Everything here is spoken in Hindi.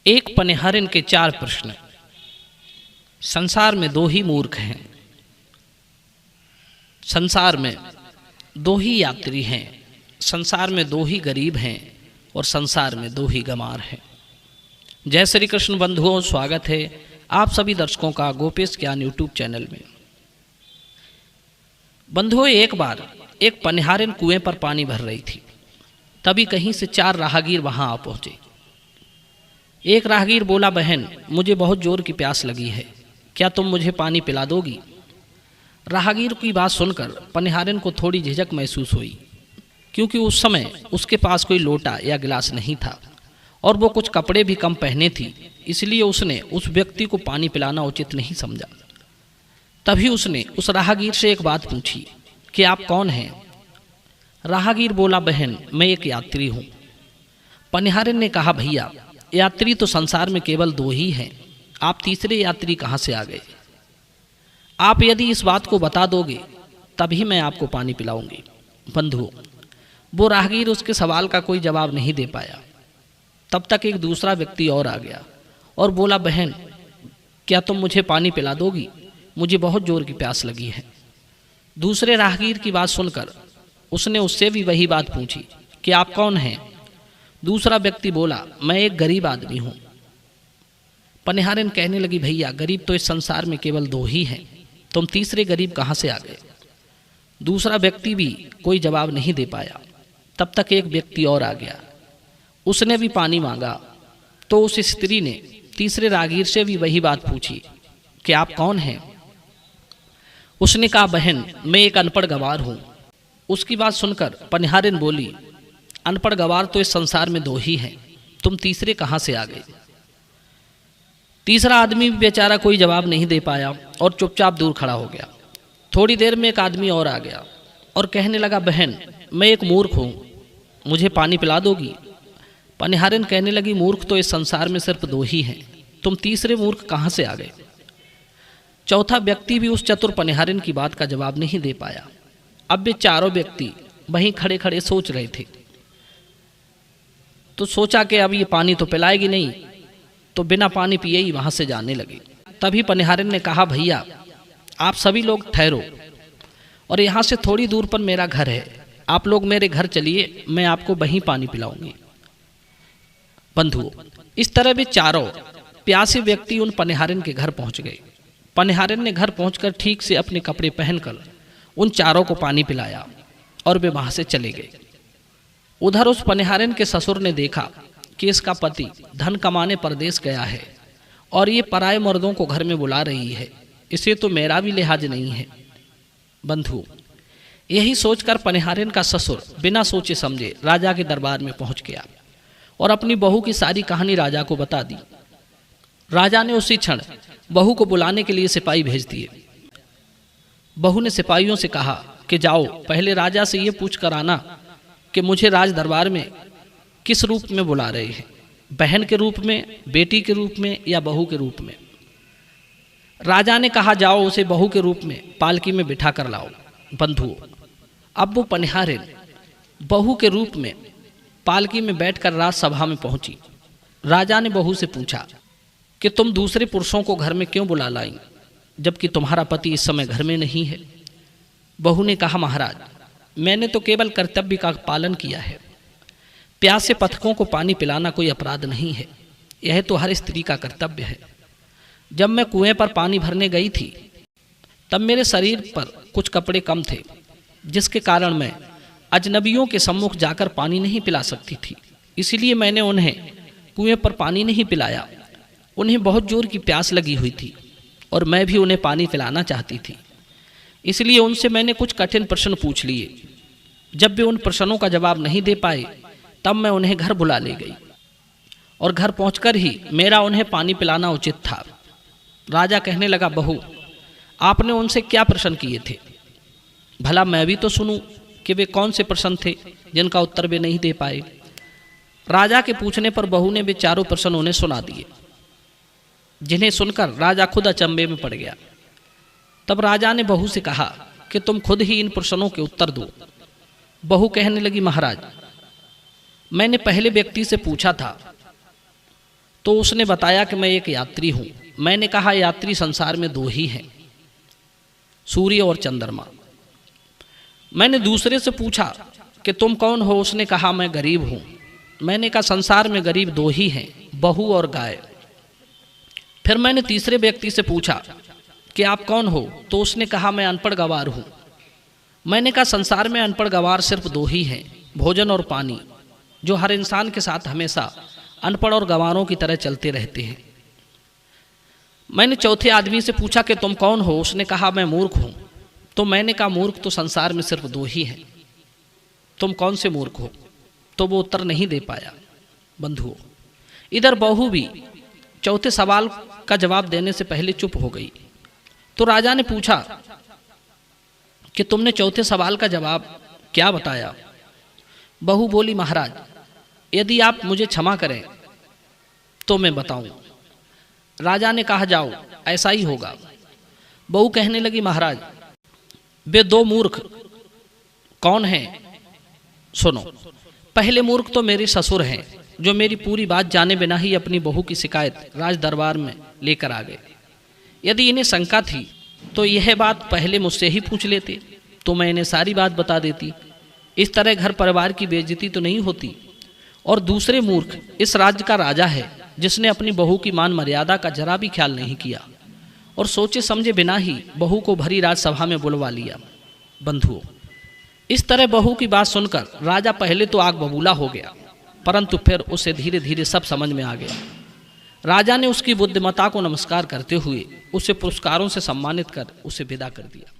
एक पनिहारिन के 4 प्रश्न। संसार में 2 ही मूर्ख हैं, संसार में 2 ही यात्री हैं, संसार में 2 ही गरीब हैं और संसार में 2 ही गंवार हैं। जय श्री कृष्ण बंधुओं, स्वागत है आप सभी दर्शकों का गोपेश ज्ञान यूट्यूब चैनल में। बंधुओं, एक बार एक पनिहारिन कुएं पर पानी भर रही थी। तभी कहीं से 4 राहगीर वहां आ पहुंचे। एक राहगीर बोला, बहन मुझे बहुत जोर की प्यास लगी है, क्या तुम मुझे पानी पिला दोगी? राहगीर की बात सुनकर पनिहारिन को थोड़ी झिझक महसूस हुई, क्योंकि उस समय उसके पास कोई लोटा या गिलास नहीं था और वो कुछ कपड़े भी कम पहने थी, इसलिए उसने उस व्यक्ति को पानी पिलाना उचित नहीं समझा। तभी उसने उस राहगीर से एक बात पूछी कि आप कौन हैं? राहगीर बोला, बहन मैं एक यात्री हूँ। पनिहारिन ने कहा, भैया यात्री तो संसार में केवल 2 ही हैं, आप तीसरे यात्री कहाँ से आ गए? आप यदि इस बात को बता दोगे तभी मैं आपको पानी पिलाऊंगी। बंधुओं, वो राहगीर उसके सवाल का कोई जवाब नहीं दे पाया। तब तक एक दूसरा व्यक्ति और आ गया और बोला, बहन क्या तुम मुझे पानी पिला दोगी? मुझे बहुत जोर की प्यास लगी है। दूसरे राहगीर की बात सुनकर उसने उससे भी वही बात पूछी कि आप कौन हैं? दूसरा व्यक्ति बोला, मैं एक गरीब आदमी हूँ। पनिहारिन कहने लगी, भैया गरीब तो इस संसार में केवल 2 ही हैं, तुम तीसरे गरीब कहाँ से आ गए? दूसरा व्यक्ति भी कोई जवाब नहीं दे पाया। तब तक एक व्यक्ति और आ गया, उसने भी पानी मांगा। तो उस स्त्री ने तीसरे राहगीर से भी वही बात पूछी कि आप कौन हैं? उसने कहा, बहन मैं एक अनपढ़ गंवार हूँ। उसकी बात सुनकर पनिहारिन बोली, अनपढ़ गंवार तो इस संसार में 2 ही हैं, तुम तीसरे कहाँ से आ गए? तीसरा आदमी बेचारा कोई जवाब नहीं दे पाया और चुपचाप दूर खड़ा हो गया। थोड़ी देर में एक आदमी और आ गया और कहने लगा, बहन मैं एक मूर्ख हूँ, मुझे पानी पिला दोगी? पनिहारिन कहने लगी, मूर्ख तो इस संसार में सिर्फ 2 ही हैं, तुम तीसरे मूर्ख कहाँ से आ गए? चौथा व्यक्ति भी उस चतुर पनिहारिन की बात का जवाब नहीं दे पाया। अब वे चारों व्यक्ति वहीं खड़े खड़े सोच रहे थे। तो सोचा कि अब ये पानी तो पिलाएगी नहीं, तो बिना पानी पिए ही वहां से जाने लगे। तभी पनिहारिन ने कहा, भैया आप सभी लोग ठहरो और यहाँ से थोड़ी दूर पर मेरा घर है, आप लोग मेरे घर चलिए, मैं आपको वहीं पानी पिलाऊंगी। बंधुओं, इस तरह वे चारों प्यासे व्यक्ति उन पनिहारिन के घर पहुंच गए। पनिहारिन ने घर पहुंचकर ठीक से अपने कपड़े पहनकर उन चारों को पानी पिलाया और वे वहां से चले गए। उधर उस पनिहारिन के ससुर ने देखा कि इसका पति धन कमाने परदेश गया है और ये पराये मर्दों को घर में बुला रही है, इसे तो मेरा भी लिहाज नहीं है। बंधु, यही सोचकर पनिहारिन का ससुर बिना सोचे समझे राजा के दरबार में पहुंच गया और अपनी बहू की सारी कहानी राजा को बता दी। राजा ने उसी क्षण बहू को बुलाने के लिए सिपाही भेज दिए। बहू ने सिपाहियों से कहा कि जाओ पहले राजा से ये पूछ कर आना कि मुझे राज दरबार में किस रूप में बुला रहे हैं, बहन के रूप में, बेटी के रूप में या बहू के रूप में? राजा ने कहा, जाओ उसे बहू के रूप में पालकी में बिठा कर लाओ। बंधुओं, अब वो पनिहारिन बहू के रूप में पालकी में बैठकर राजसभा में पहुंची। राजा ने बहू से पूछा कि तुम दूसरे पुरुषों को घर में क्यों बुला लाई, जबकि तुम्हारा पति इस समय घर में नहीं है? बहू ने कहा, महाराज मैंने तो केवल कर्तव्य का पालन किया है, प्यासे पथिकों को पानी पिलाना कोई अपराध नहीं है, यह तो हर स्त्री का कर्तव्य है। जब मैं कुएं पर पानी भरने गई थी तब मेरे शरीर पर कुछ कपड़े कम थे, जिसके कारण मैं अजनबियों के सम्मुख जाकर पानी नहीं पिला सकती थी, इसलिए मैंने उन्हें कुएं पर पानी नहीं पिलाया। उन्हें बहुत जोर की प्यास लगी हुई थी और मैं भी उन्हें पानी पिलाना चाहती थी, इसलिए उनसे मैंने कुछ कठिन प्रश्न पूछ लिए। जब वे उन प्रश्नों का जवाब नहीं दे पाए तब मैं उन्हें घर बुला ले गई और घर पहुंचकर ही मेरा उन्हें पानी पिलाना उचित था। राजा कहने लगा, बहू आपने उनसे क्या प्रश्न किए थे? भला मैं भी तो सुनूं कि वे कौन से प्रश्न थे जिनका उत्तर वे नहीं दे पाए। राजा के पूछने पर बहू ने वे चारों प्रश्न उन्हें सुना दिए, जिन्हें सुनकर राजा खुद अचंभे में पड़ गया। तब राजा ने बहू से कहा कि तुम खुद ही इन प्रश्नों के उत्तर दो। बहू कहने लगी, महाराज मैंने पहले व्यक्ति से पूछा था तो उसने बताया कि मैं एक यात्री हूँ। मैंने कहा यात्री संसार में दो ही हैं, सूर्य और चंद्रमा। मैंने दूसरे से पूछा कि तुम कौन हो? उसने कहा मैं गरीब हूँ। मैंने कहा संसार में गरीब दो ही हैं, बहू और गाय। फिर मैंने तीसरे व्यक्ति से पूछा कि आप कौन हो? तो उसने कहा मैं अनपढ़ गवार हूँ। मैंने कहा संसार में अनपढ़ गवार सिर्फ दो ही हैं, भोजन और पानी, जो हर इंसान के साथ हमेशा अनपढ़ और गंवारों की तरह चलते रहते हैं। मैंने चौथे आदमी से पूछा कि तुम कौन हो? उसने कहा मैं मूर्ख हूँ। तो मैंने कहा मूर्ख तो संसार में सिर्फ दो ही हैं, तुम कौन से मूर्ख हो? तो वो उत्तर नहीं दे पाया। बंधुओं, इधर बहू भी चौथे सवाल का जवाब देने से पहले चुप हो गई। तो राजा ने पूछा कि तुमने चौथे सवाल का जवाब क्या बताया? बहू बोली महाराज, यदि आप मुझे क्षमा करें तो मैं बताऊं। राजा ने कहा जाओ, ऐसा ही होगा। बहू कहने लगी महाराज, वे दो मूर्ख कौन हैं? सुनो। पहले मूर्ख तो मेरे ससुर हैं, जो मेरी पूरी बात जाने बिना ही अपनी बहू की शिकायत राज दरबार में लेकर आ गए। यदि इन्हें शंका थी तो यह बात पहले मुझसे ही पूछ लेते, तो मैं इन्हें सारी बात बता देती। इस तरह घर परिवार की बेइज्जती तो नहीं होती। और दूसरे मूर्ख इस राज्य का राजा है, जिसने अपनी बहू की मान मर्यादा का जरा भी ख्याल नहीं किया और सोचे समझे बिना ही बहू को भरी राजसभा में बुलवा लिया। बंधुओं, इस तरह बहू की बात सुनकर राजा पहले तो आग बबूला हो गया, परंतु फिर उसे धीरे धीरे सब समझ में आ गया। राजा ने उसकी बुद्धिमत्ता को नमस्कार करते हुए उसे पुरस्कारों से सम्मानित कर उसे विदा कर दिया।